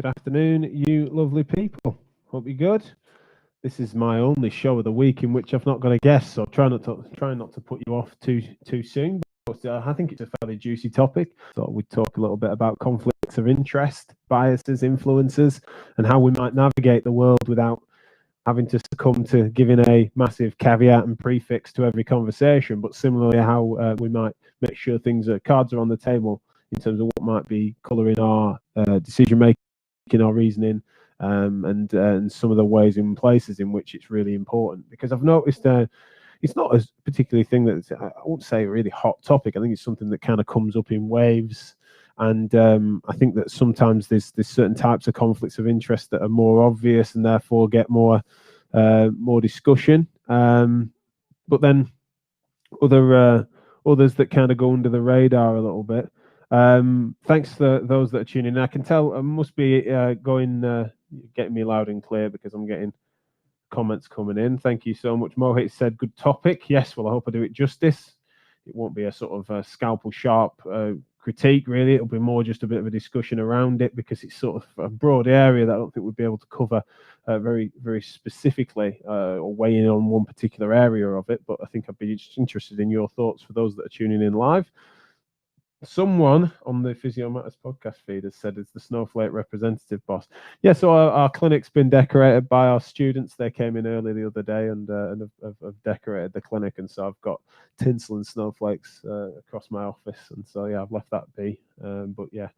afternoon, you lovely people. Hope you're good. This is my only show of the week in which I've not got a guest, so try not to put you off too soon. But I think it's a fairly juicy topic. Thought we'd talk a little bit about conflicts of interest, biases, influences, and how we might navigate the world without having to succumb to giving a massive caveat and prefix to every conversation, but similarly how we might make sure cards are on the table in terms of what might be colouring our decision making, our reasoning, and some of the ways and places in which it's really important. Because I've noticed it's not a particularly thing that I won't say a really hot topic. I think it's something that kind of comes up in waves. And I think that sometimes there's certain types of conflicts of interest that are more obvious and therefore get more discussion. But then others that kind of go under the radar a little bit. Thanks to those that are tuning in. I can tell I must be getting me loud and clear because I'm getting comments coming in. Thank you so much. Mohit said, good topic. Yes, well, I hope I do it justice. It won't be a sort of a scalpel sharp critique, really. It'll be more just a bit of a discussion around it because it's sort of a broad area that I don't think we'd be able to cover very, very specifically or weigh in on one particular area of it. But I think I'd be just interested in your thoughts for those that are tuning in live. Someone on the Physio Matters podcast feed has said it's the Snowflake representative boss. Yeah, so our clinic's been decorated by our students. They came in early the other day and have decorated the clinic, and so I've got tinsel and snowflakes across my office, and so yeah, I've left that be. But yeah,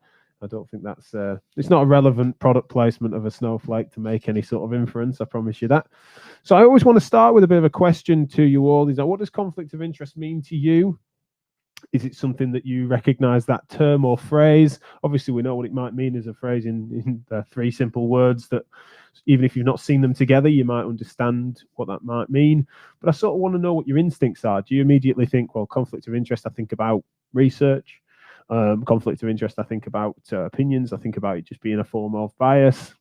I don't think that's it's not a relevant product placement of a snowflake to make any sort of inference. I promise you that. So I always want to start with a bit of a question to you all. Is that what does conflict of interest mean to you? Is it something that you recognize that term or phrase? Obviously, we know what it might mean as a phrase in three simple words that even if you've not seen them together, you might understand what that might mean. But I sort of want to know what your instincts are. Do you immediately think, well, conflict of interest, I think about research. Conflict of interest, I think about opinions. I think about it just being a form of bias.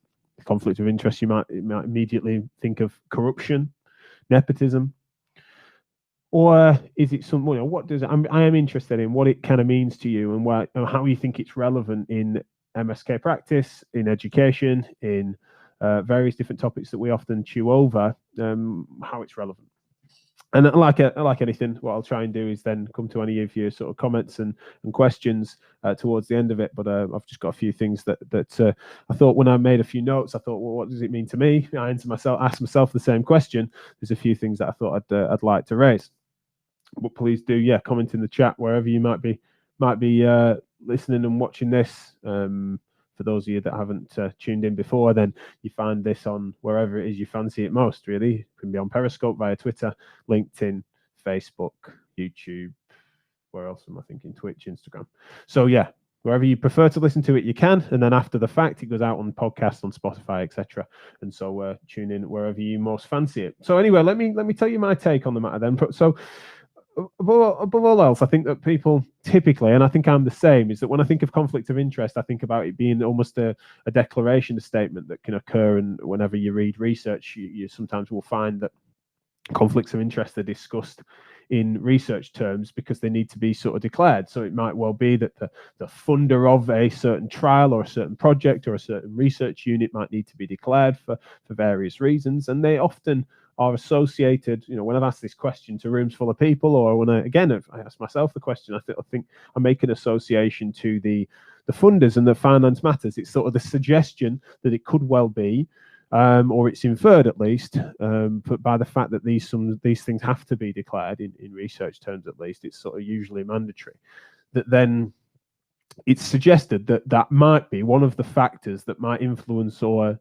Conflict of interest, you might immediately think of corruption, nepotism. Or is it some, what does I am interested in what it kind of means to you and how you think it's relevant in MSK practice, in education, in various different topics that we often chew over, how it's relevant. And like anything, what I'll try and do is then come to any of your sort of comments and questions towards the end of it. But I've just got a few things that I thought when I made a few notes, I thought, well, what does it mean to me? I asked myself the same question. There's a few things that I thought I'd like to raise. But please do, yeah, comment in the chat wherever you might be listening and watching this. For those of you that haven't tuned in before, then you find this on wherever it is you fancy it most, really. It can be on Periscope, via Twitter, LinkedIn, Facebook, YouTube, where else am I thinking? Twitch, Instagram. So yeah, wherever you prefer to listen to it, you can. And then after the fact, it goes out on podcasts, on Spotify, etc. And so tune in wherever you most fancy it. So anyway, let me tell you my take on the matter then. So above all else, I think that people typically, and I think I'm the same, is that when I think of conflict of interest, I think about it being almost a declaration, a statement that can occur. And whenever you read research, you sometimes will find that conflicts of interest are discussed in research terms because they need to be sort of declared. So it might well be that the funder of a certain trial or a certain project or a certain research unit might need to be declared for various reasons. And they often are associated, when I've asked this question to rooms full of people, or when I ask myself the question, I think I make an association to the funders and the finance matters. It's sort of the suggestion that it could well be, or it's inferred at least, but by the fact that these things have to be declared in research terms, at least, it's sort of usually mandatory. That then it's suggested that might be one of the factors that might influence or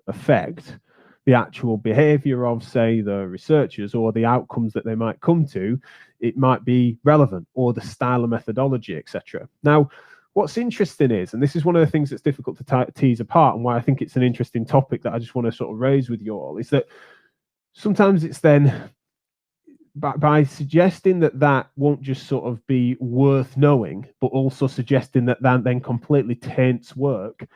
affect the actual behavior of, say, the researchers or the outcomes that they might come to. It might be relevant, or the style of methodology, etc. Now, what's interesting is, and this is one of the things that's difficult to tease apart, and why I think it's an interesting topic that I just want to sort of raise with you all, is that sometimes it's then by suggesting that won't just sort of be worth knowing, but also suggesting that then completely taints work,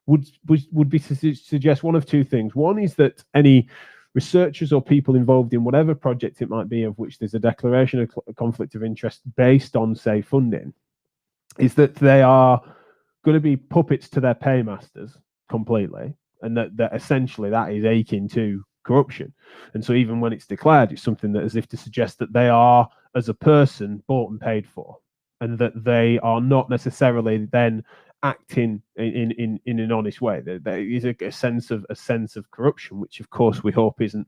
would be to suggest one of two things. One is that any researchers or people involved in whatever project it might be of which there's a declaration of conflict of interest based on, say, funding, is that they are going to be puppets to their paymasters. completely, and that essentially that is akin to corruption. And so even when it's declared, it's something that as if to suggest that they are, as a person, bought and paid for, and that they are not necessarily then acting in an honest way. There is a sense of corruption, which of course we hope isn't.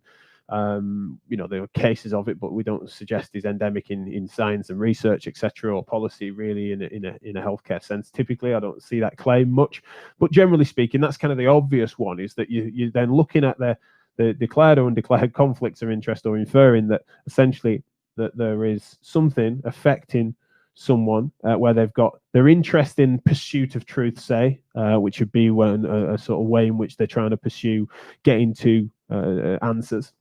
There are cases of it, but we don't suggest is endemic in science and research, etc., or policy really in a healthcare sense. Typically, I don't see that claim much, but generally speaking, that's kind of the obvious one. Is that you're then looking at the declared or undeclared conflicts of interest, or inferring that essentially that there is something affecting someone where they've got their interest in pursuit of truth, say, which would be when a sort of way in which they're trying to pursue getting to answers.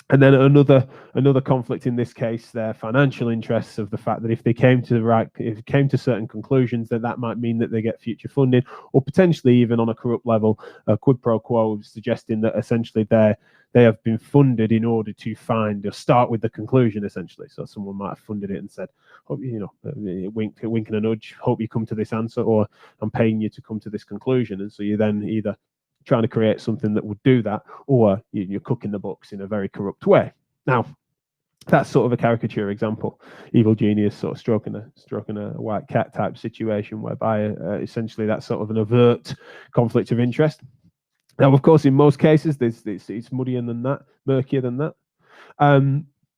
And then another conflict in this case, their financial interests of the fact that if they came to certain conclusions, that might mean that they get future funding, or potentially even on a corrupt level, a quid pro quo, suggesting that essentially they have been funded in order to find or start with the conclusion, essentially. So someone might have funded it and said, hope wink and a nudge, hope you come to this answer, or I'm paying you to come to this conclusion. And so you then either trying to create something that would do that, or you're cooking the books in a very corrupt way. Now, that's sort of a caricature example, evil genius sort of stroking a white cat type situation, whereby essentially that's sort of an overt conflict of interest. Now, of course, in most cases, it's murkier than that.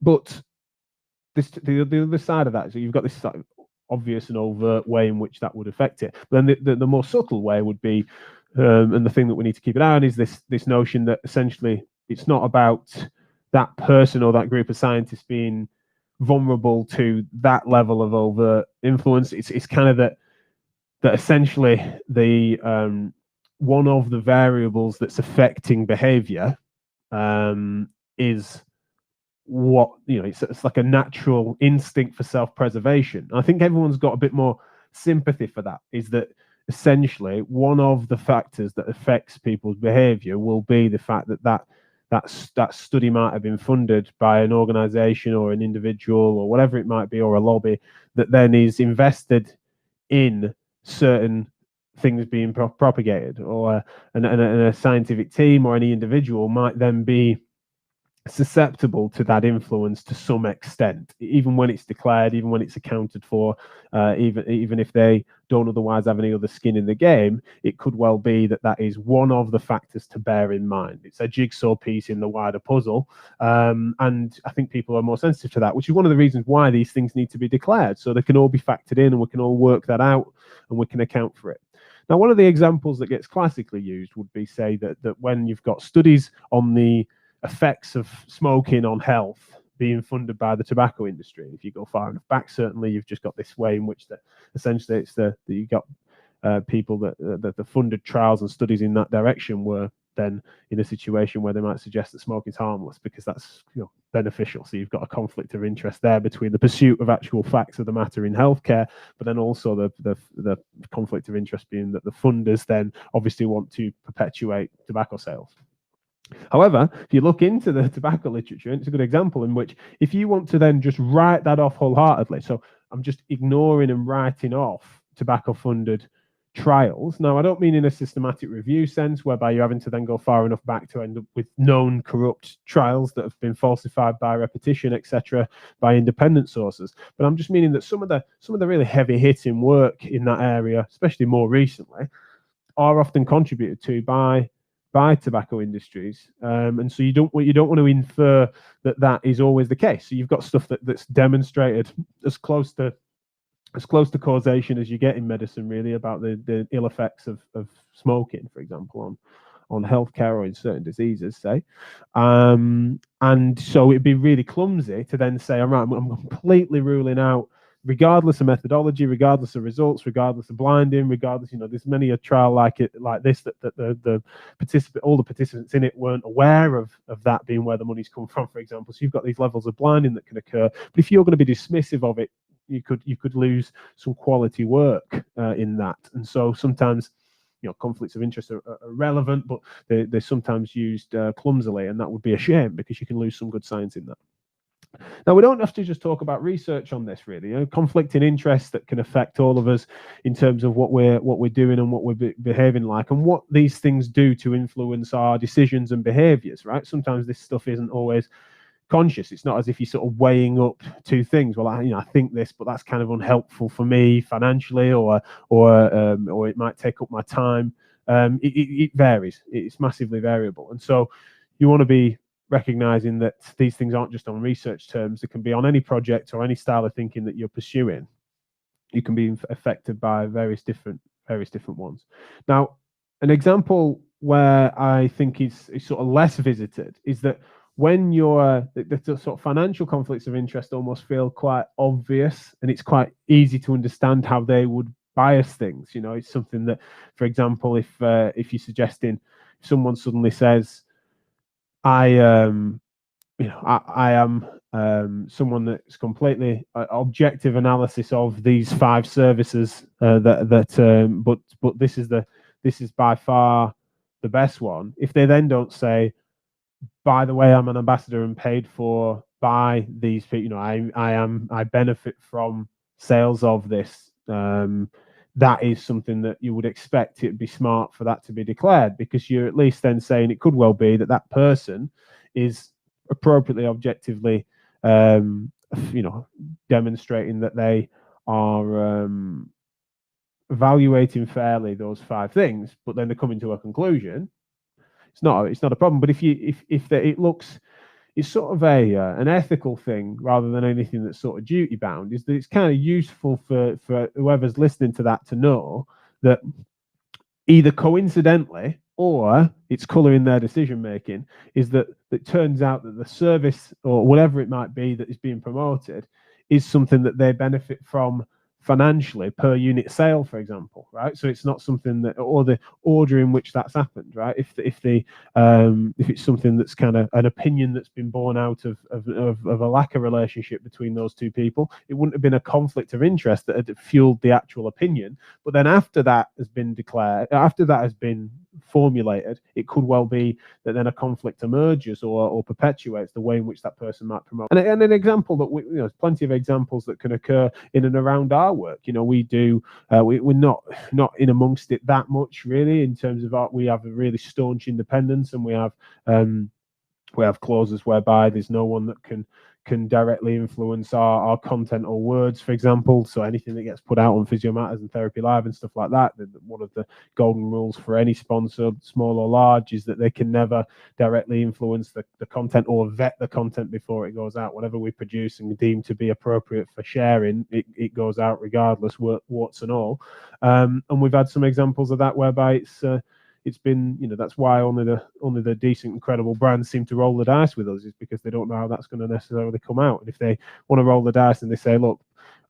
But the other side of that, so you've got this sort of obvious and overt way in which that would affect it. But then the more subtle way would be, and the thing that we need to keep an eye on is this notion that essentially it's not about that person or that group of scientists being vulnerable to that level of overt influence. It's kind of that essentially the one of the variables that's affecting behavior is what it's like a natural instinct for self-preservation. I think everyone's got a bit more sympathy for that. Is that essentially one of the factors that affects people's behavior will be the fact that study might have been funded by an organization or an individual or whatever it might be, or a lobby that then is invested in certain things being propagated, or and a scientific team or any individual might then be susceptible to that influence to some extent, even when it's declared, even when it's accounted for, even if they don't otherwise have any other skin in the game. It could well be that is one of the factors to bear in mind. It's a jigsaw piece in the wider puzzle, and I think people are more sensitive to that, which is one of the reasons why these things need to be declared, so they can all be factored in and we can all work that out and we can account for it. Now, one of the examples that gets classically used would be, say, that when you've got studies on the effects of smoking on health being funded by the tobacco industry. If you go far enough back, certainly you've just got this way in which essentially it's that you got people that the funded trials and studies in that direction were then in a situation where they might suggest that smoking is harmless because that's beneficial. So you've got a conflict of interest there between the pursuit of actual facts of the matter in healthcare, but then also the conflict of interest being that the funders then obviously want to perpetuate tobacco sales. However, if you look into the tobacco literature, it's a good example in which if you want to then just write that off wholeheartedly, so I'm just ignoring and writing off tobacco-funded trials. Now, I don't mean in a systematic review sense, whereby you're having to then go far enough back to end up with known corrupt trials that have been falsified by repetition, etc., by independent sources. But I'm just meaning that some of the really heavy-hitting work in that area, especially more recently, are often contributed to by tobacco industries, and so you don't want to infer that is always the case. So you've got stuff that's demonstrated as close to causation as you get in medicine, really, about the ill effects of smoking, for example, on healthcare or in certain diseases, say. And so it'd be really clumsy to then say, all right, I'm completely ruling out, regardless of methodology, regardless of results, regardless of blinding, regardless, there's many a trial like this that all the participants in it weren't aware of that being where the money's come from, for example. So you've got these levels of blinding that can occur. But if you're going to be dismissive of it, you could lose some quality work in that. And so sometimes conflicts of interest are relevant, but they're sometimes used clumsily, and that would be a shame because you can lose some good science in that. Now, we don't have to just talk about research on this, really. Conflicting interests that can affect all of us in terms of what we're doing and what we're behaving like, and what these things do to influence our decisions and behaviors. Right? Sometimes this stuff isn't always conscious. It's not as if you're sort of weighing up two things. Well, I think this, but that's kind of unhelpful for me financially, or it might take up my time. It varies. It's massively variable, and so you want to be recognizing that these things aren't just on research terms. They can be on any project or any style of thinking that you're pursuing. You can be affected by various different ones. Now, an example where I think is sort of less visited is that when you're the sort of financial conflicts of interest almost feel quite obvious, and it's quite easy to understand how they would bias things. It's something that, for example, if you're suggesting, if someone suddenly says, I am someone that's completely objective analysis of these 5 services but this is by far the best one. If they then don't say, by the way, I'm an ambassador and paid for by these people, I benefit from sales of this, that is something that you would expect it'd be smart for that to be declared, because you're at least then saying it could well be that that person is appropriately, objectively, demonstrating that they are evaluating fairly those 5 things, but then they're coming to a conclusion. It's not a problem. But if it looks, it's sort of an ethical thing rather than anything that's sort of duty bound, is that it's kind of useful for whoever's listening to that to know that either coincidentally or it's colouring their decision making, is that it turns out that the service or whatever it might be that is being promoted is something that they benefit from financially per unit sale, for example, right? So it's not something that, or the order in which that's happened, right? If it's something that's kind of an opinion that's been born out of a lack of relationship between those two people, it wouldn't have been a conflict of interest that had fueled the actual opinion. But then after that has been declared, after that has been formulated, it could well be that then a conflict emerges or perpetuates the way in which that person might promote. And an example that there's plenty of examples that can occur in and around our work. We do we're not in amongst it that much really in terms of art. We have a really staunch independence, and we have clauses whereby there's no one that can directly influence our content or words, for example. So anything that gets put out on Physio Matters and Therapy Live and stuff like that, one of the golden rules for any sponsor, small or large, is that they can never directly influence the content or vet the content before it goes out. Whatever we produce and deem to be appropriate for sharing, it goes out regardless, warts and all. And we've had some examples of that whereby it's been, that's why only the decent, incredible brands seem to roll the dice with us, is because they don't know how that's going to necessarily come out. And if they want to roll the dice and they say, look,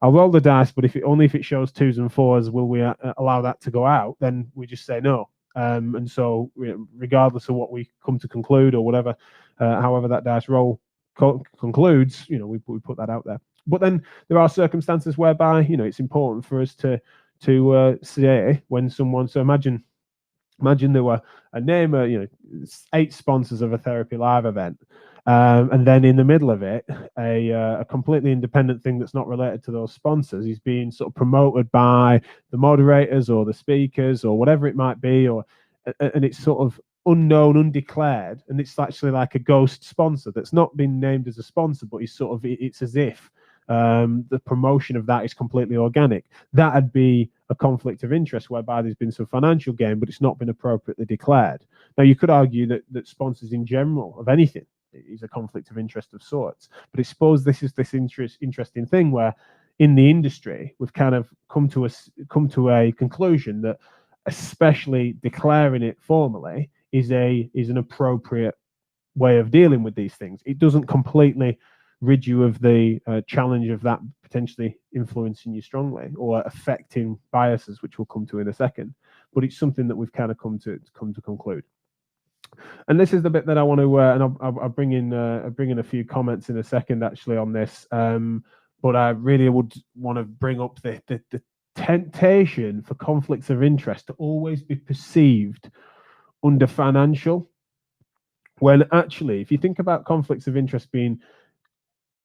I'll roll the dice, but if it shows 2s and 4s, will we allow that to go out? Then we just say no. And so regardless of what we come to conclude or whatever, however that dice roll concludes, we put that out there. But then there are circumstances whereby, it's important for us to say when someone, so imagine there were a name, 8 sponsors of a Therapy Live event, and then in the middle of it, a completely independent thing that's not related to those sponsors is being sort of promoted by the moderators or the speakers or whatever it might be, and it's sort of unknown, undeclared, and it's actually like a ghost sponsor that's not been named as a sponsor, but it's as if the promotion of that is completely organic. That'd be a conflict of interest whereby there's been some financial gain, but it's not been appropriately declared. Now, you could argue that sponsors in general of anything is a conflict of interest of sorts, but I suppose this is this interesting thing where in the industry we've kind of come to a conclusion that especially declaring it formally is an appropriate way of dealing with these things. It doesn't completely rid you of the challenge of that potentially influencing you strongly or affecting biases, which we'll come to in a second. But it's something that we've kind of come to conclude. And this is the bit that I want to, and I'll bring in a few comments in a second actually on this. But I really would want to bring up the temptation for conflicts of interest to always be perceived under financial, when actually, if you think about conflicts of interest being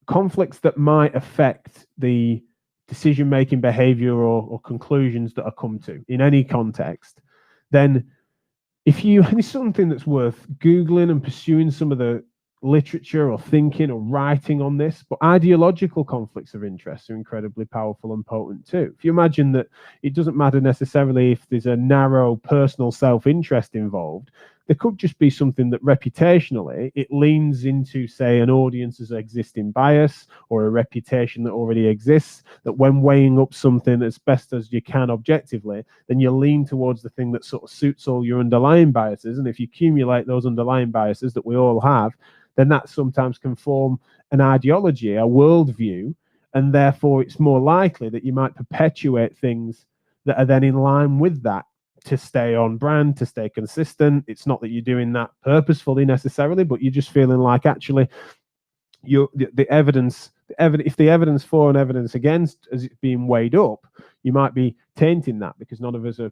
conflicts that might affect the decision-making behavior or conclusions that are come to in any context, then if you, and it's something that's worth Googling and pursuing some of the literature or thinking or writing on this, but ideological conflicts of interest are incredibly powerful and potent too. If you imagine that it doesn't matter necessarily if there's a narrow personal self-interest involved, there could just be something that reputationally it leans into, say, an audience's existing bias or a reputation that already exists, that when weighing up something as best as you can objectively, then you lean towards the thing that sort of suits all your underlying biases. And if you accumulate those underlying biases that we all have, then that sometimes can form an ideology, a worldview, and therefore it's more likely that you might perpetuate things that are then in line with that to stay on brand, to stay consistent. It's not that you're doing that purposefully necessarily, but you're just feeling like actually the evidence, if the evidence for and evidence against as it's being weighed up, you might be tainting that because none of us are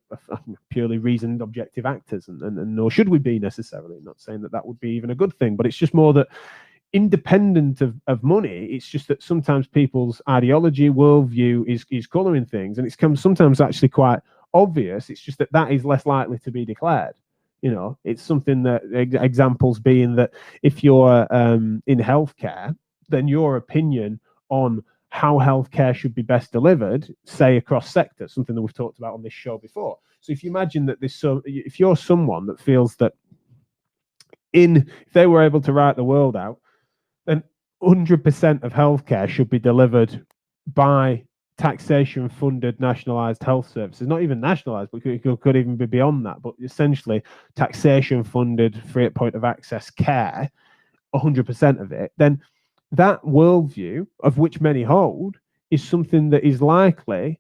purely reasoned, objective actors, and nor should we be necessarily. Not saying that that would be even a good thing, but it's just more that independent of money, it's just that sometimes people's ideology, worldview is colouring things, and it's sometimes actually quite obvious. It's just that is less likely to be declared. You know, it's something that examples being that if you're in healthcare, then your opinion on how healthcare should be best delivered, say across sectors, something that we've talked about on this show before. So if you imagine that if you're someone that feels that if they were able to write the world out, then 100% of healthcare should be delivered by taxation-funded nationalised health services. Not even nationalised, but could even be beyond that. But essentially, taxation-funded, free at point of access care, 100% of it. Then that worldview, of which many hold, is something that is likely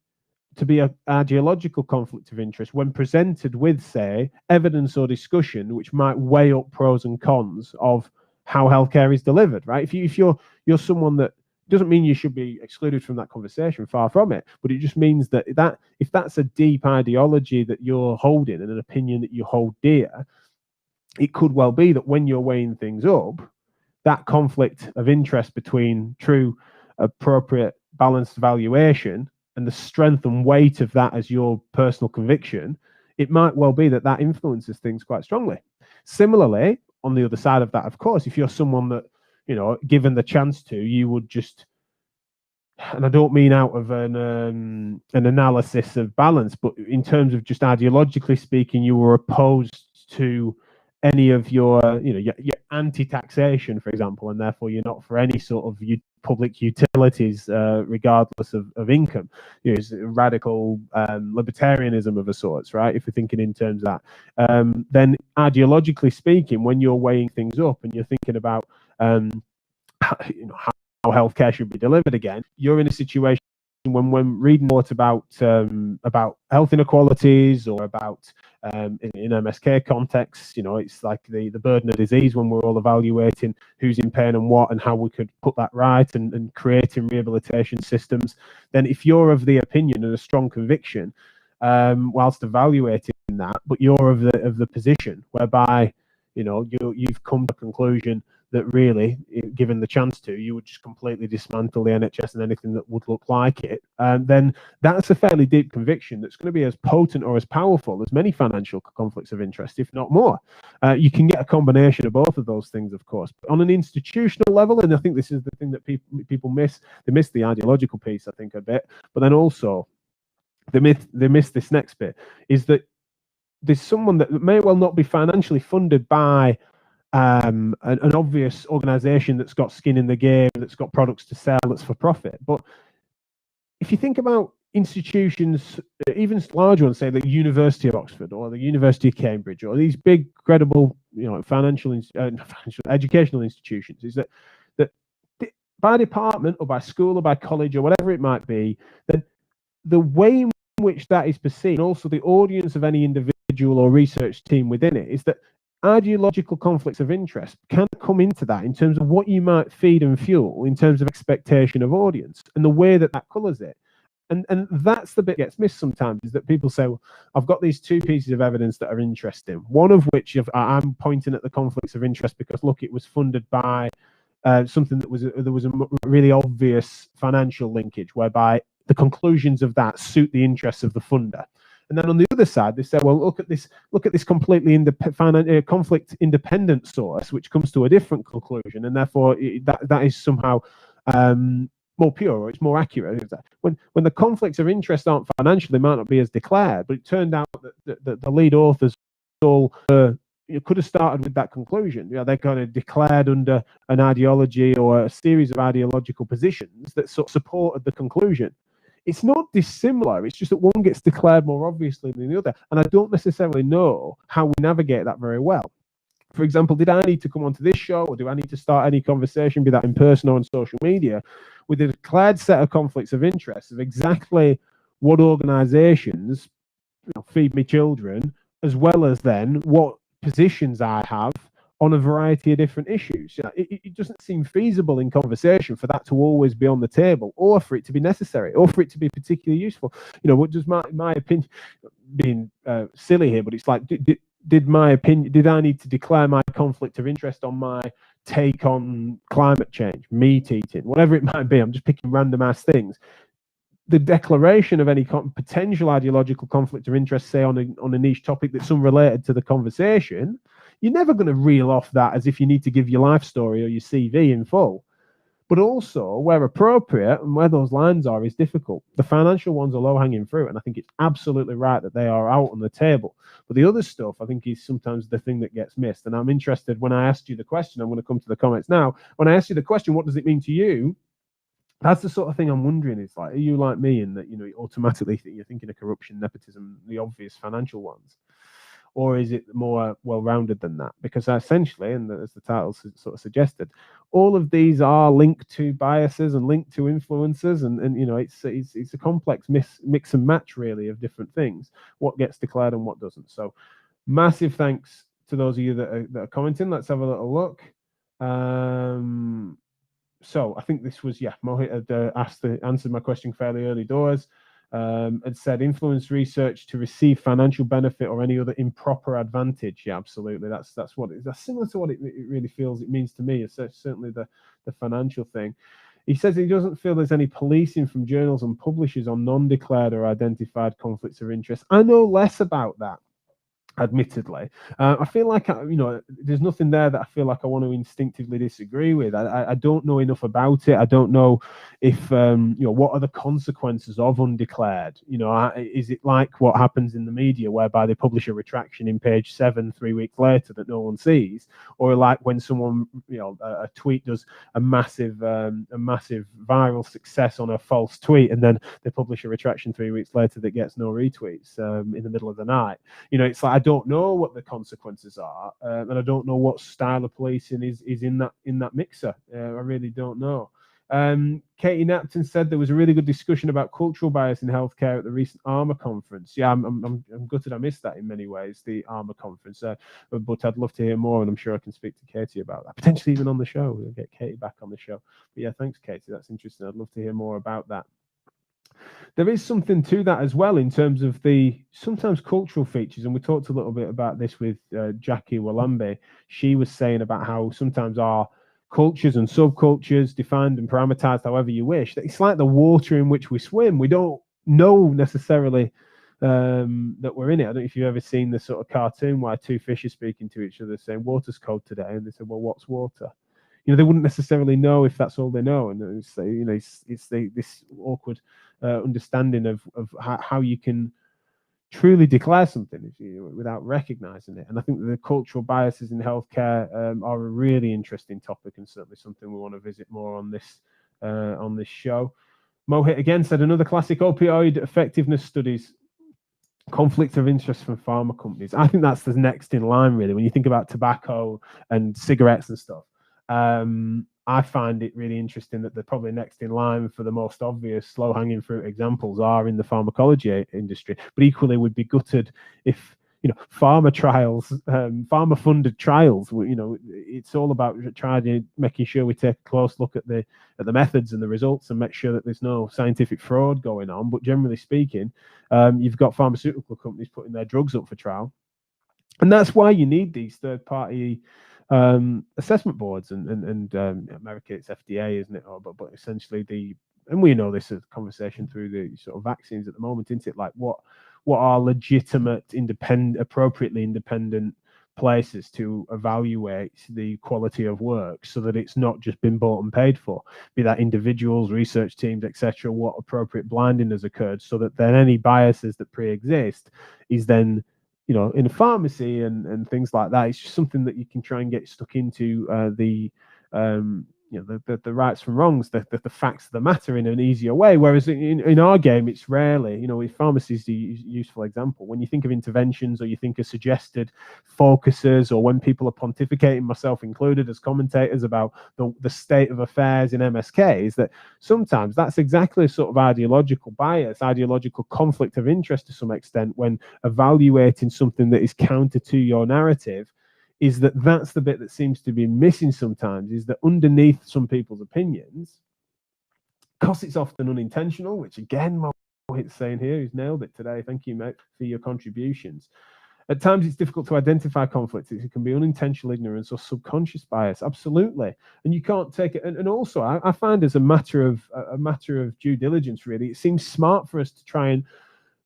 to be an ideological conflict of interest when presented with, say, evidence or discussion which might weigh up pros and cons of how healthcare is delivered, right? If you're someone that doesn't mean you should be excluded from that conversation, far from it, but it just means that if that's a deep ideology that you're holding and an opinion that you hold dear, it could well be that when you're weighing things up, that conflict of interest between true, appropriate, balanced valuation and the strength and weight of that as your personal conviction, it might well be that influences things quite strongly. Similarly, on the other side of that, of course, if you're someone that, you know, given the chance to, you would just, and I don't mean out of an analysis of balance, but in terms of just ideologically speaking, you were opposed to any of your, you know, your anti-taxation, for example, and therefore you're not for any sort of public utilities, regardless of income. You know, it's radical libertarianism of a sort, right? If we're thinking in terms of that, then ideologically speaking, when you're weighing things up and you're thinking about, you know, how healthcare should be delivered again, you're in a situation when reading more about health inequalities or about in MSK context, you know, it's like the burden of disease when we're all evaluating who's in pain and what and how we could put that right and creating rehabilitation systems. Then if you're of the opinion and a strong conviction, whilst evaluating that, but you're of the position whereby, you know, you've come to a conclusion that really, given the chance to, you would just completely dismantle the NHS and anything that would look like it, then that's a fairly deep conviction that's going to be as potent or as powerful as many financial conflicts of interest, if not more. You can get a combination of both of those things, of course. But on an institutional level, and I think this is the thing that people miss, they miss the ideological piece, I think, a bit, but then also they miss this next bit, is that there's someone that may well not be financially funded by an obvious organization that's got skin in the game, that's got products to sell, that's for profit. But if you think about institutions, even large ones, say the University of Oxford or the University of Cambridge or these big, credible, you know, financial educational institutions, is that by department or by school or by college or whatever it might be, then the way in which that is perceived, and also the audience of any individual or research team within it, is that ideological conflicts of interest can come into that in terms of what you might feed and fuel in terms of expectation of audience and the way that colours it. And that's the bit that gets missed sometimes, is that people say, well, I've got these two pieces of evidence that are interesting, one of which I'm pointing at the conflicts of interest because, look, it was funded by something that there was a really obvious financial linkage, whereby the conclusions of that suit the interests of the funder. And then on the other side, they said, well, look at this completely conflict independent source, which comes to a different conclusion, and therefore that is somehow more pure, or it's more accurate. When the conflicts of interest aren't financial, they might not be as declared. But it turned out that the lead authors all could have started with that conclusion. They're kind of declared under an ideology or a series of ideological positions that sort of supported the conclusion. It's not dissimilar. It's just that one gets declared more obviously than the other. And I don't necessarily know how we navigate that very well. For example, did I need to come onto this show, or do I need to start any conversation, be that in person or on social media, with a declared set of conflicts of interest of exactly what organizations feed me children, as well as then what positions I have on a variety of different issues? It doesn't seem feasible in conversation for that to always be on the table, or for it to be necessary, or for it to be particularly useful. What does my opinion, being silly here, but it's like, did I need to declare my conflict of interest on my take on climate change, meat eating, whatever it might be? I'm just picking random ass things. The declaration of any potential ideological conflict of interest, say on a niche topic that's unrelated to the conversation, you're never going to reel off that as if you need to give your life story or your CV in full. But also, where appropriate and where those lines are is difficult. The financial ones are low-hanging fruit, and I think it's absolutely right that they are out on the table. But the other stuff, I think, is sometimes the thing that gets missed. And I'm interested, when I asked you the question, I'm going to come to the comments now. When I asked you the question, what does it mean to you? That's the sort of thing I'm wondering. It's like, are you like me in that, automatically you're thinking of corruption, nepotism, the obvious financial ones? Or is it more well-rounded than that? Because essentially, and as the title sort of suggested, all of these are linked to biases and linked to influences, and it's a complex mix and match really of different things. What gets declared and what doesn't. So, massive thanks to those of you that are commenting. Let's have a little look. So I think this was, Mohit had answered my question fairly early doors. And said influence research to receive financial benefit or any other improper advantage. Yeah, absolutely. That's similar to what it really feels it means to me. It's certainly the financial thing. He says he doesn't feel there's any policing from journals and publishers on non-declared or identified conflicts of interest. I know less about that, admittedly. I feel like there's nothing there that I feel like I want to instinctively disagree with. I don't know enough about it. I don't know if what are the consequences of undeclared. Is it like what happens in the media, whereby they publish a retraction in page 7 3 weeks later that no one sees, or like when someone a tweet does a massive viral success on a false tweet, and then they publish a retraction 3 weeks later that gets no retweets in the middle of the night. It's like, I don't know what the consequences are, and I don't know what style of policing is in that mixer. I really don't know. Katie Napton said there was a really good discussion about cultural bias in healthcare at the recent ARMA conference. Yeah, I'm gutted I missed that in many ways, the ARMA conference. But I'd love to hear more, and I'm sure I can speak to Katie about that, potentially even on the show. We'll get Katie back on the show. But yeah, thanks, Katie. That's interesting. I'd love to hear more about that. There is something to that as well in terms of the sometimes cultural features, and we talked a little bit about this with Jackie Walambe. She was saying about how sometimes our cultures and subcultures, defined and parameterized however you wish, it's like the water in which we swim. We don't know necessarily that we're in it. I don't know if you've ever seen the sort of cartoon where two fish are speaking to each other saying water's cold today, and they say, well, what's water? They wouldn't necessarily know if that's all they know, and it's this awkward understanding of how you can truly declare something without recognizing it. And I think that the cultural biases in healthcare are a really interesting topic, and certainly something we want to visit more on this show. Mohit again said another classic: opioid effectiveness studies, conflict of interest from pharma companies. I think that's the next in line, really, when you think about tobacco and cigarettes and stuff. I find it really interesting that they're probably next in line for the most obvious low-hanging fruit examples are in the pharmacology industry. But equally, would be gutted if pharma trials, pharma-funded trials. It's all about making sure we take a close look at the methods and the results and make sure that there's no scientific fraud going on. But generally speaking, you've got pharmaceutical companies putting their drugs up for trial. And that's why you need these third-party assessment boards, and America, it's FDA, isn't it? But essentially and we know this is a conversation through the sort of vaccines at the moment, isn't it? Like what are legitimate, appropriately independent places to evaluate the quality of work, so that it's not just been bought and paid for, be that individuals, research teams, etc. What appropriate blinding has occurred, so that then any biases that pre-exist is then, in a pharmacy and things like that. It's just something that you can try and get stuck into the rights from wrongs, the facts of the matter in an easier way. Whereas in our game, it's rarely, with pharmacies, the useful example. When you think of interventions, or you think of suggested focuses, or when people are pontificating, myself included, as commentators about the state of affairs in MSK, is that sometimes that's exactly a sort of ideological bias, ideological conflict of interest to some extent, when evaluating something that is counter to your narrative. That's the bit that seems to be missing sometimes, is that underneath some people's opinions, because it's often unintentional, which again, Mohit's saying here, he's nailed it today. Thank you, mate, for your contributions. At times, it's difficult to identify conflicts. It can be unintentional ignorance or subconscious bias. Absolutely, and you can't take it. And also, I find as a matter of due diligence, really, it seems smart for us to try and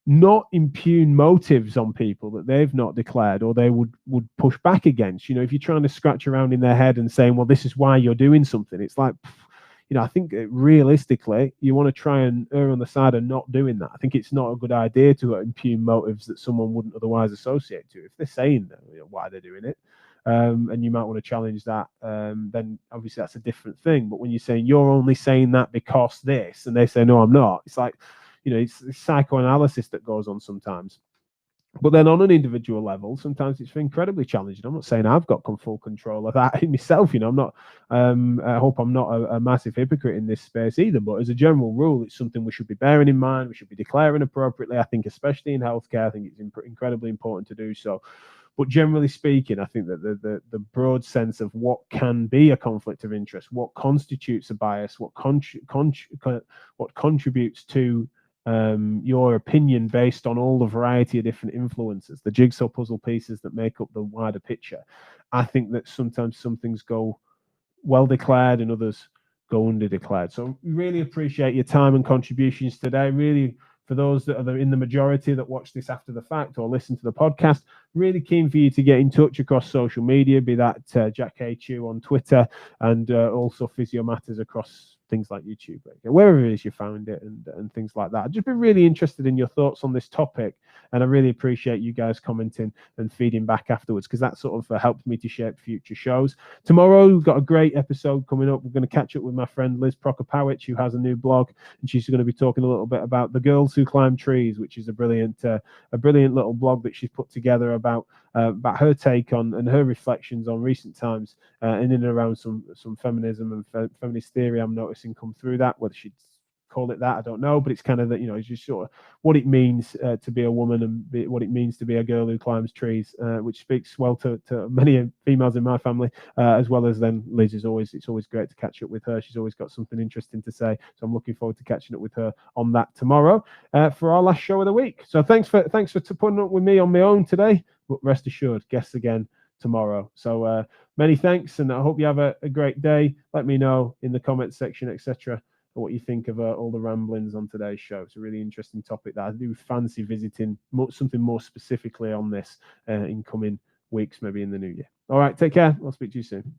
not impugn motives on people that they've not declared, or they would push back against. If you're trying to scratch around in their head and saying, well, this is why you're doing something, it's like, I think realistically, you want to try and err on the side of not doing that. I think it's not a good idea to impugn motives that someone wouldn't otherwise associate to. If they're saying why they're doing it, and you might want to challenge that, then obviously that's a different thing. But when you're saying you're only saying that because this, and they say, no, I'm not, it's like, it's psychoanalysis that goes on sometimes. But then on an individual level, sometimes it's incredibly challenging. I'm not saying I've got full control of that in myself. I'm not. I hope I'm not a massive hypocrite in this space either. But as a general rule, it's something we should be bearing in mind. We should be declaring appropriately. I think, especially in healthcare, I think it's incredibly important to do so. But generally speaking, I think that the broad sense of what can be a conflict of interest, what constitutes a bias, what contributes to your opinion based on all the variety of different influences, the jigsaw puzzle pieces that make up the wider picture. I think that sometimes some things go well declared and others go under declared. So really appreciate your time and contributions today. Really, for those that are in the majority that watch this after the fact or listen to the podcast, really keen for you to get in touch across social media, be that Jack K. Chew on Twitter, and also Physio Matters across things like YouTube, wherever it is you found it, and things like that. I'd just be really interested in your thoughts on this topic, and I really appreciate you guys commenting and feeding back afterwards, because that sort of helps me to shape future shows. Tomorrow, we've got a great episode coming up. We're going to catch up with my friend Liz Prokopowicz, who has a new blog, and she's going to be talking a little bit about the girls who climb trees, which is a brilliant little blog that she's put together about her take on and her reflections on recent times in and around some feminism and feminist theory. I'm noticing come through that. Whether she'd call it that, I don't know, but it's kind of that, it's just sort of what it means to be a woman, and what it means to be a girl who climbs trees, which speaks well to many females in my family, as well as then Liz. It's always great to catch up with her. She's always got something interesting to say, so I'm looking forward to catching up with her on that tomorrow for our last show of the week. So thanks for putting up with me on my own today, but rest assured, guests again tomorrow. So many thanks, and I hope you have a great day. Let me know in the comments section, etc., what you think of all the ramblings on today's show. It's a really interesting topic that I do fancy visiting something more specifically on this in coming weeks, maybe in the new year. All right, take care. I'll speak to you soon.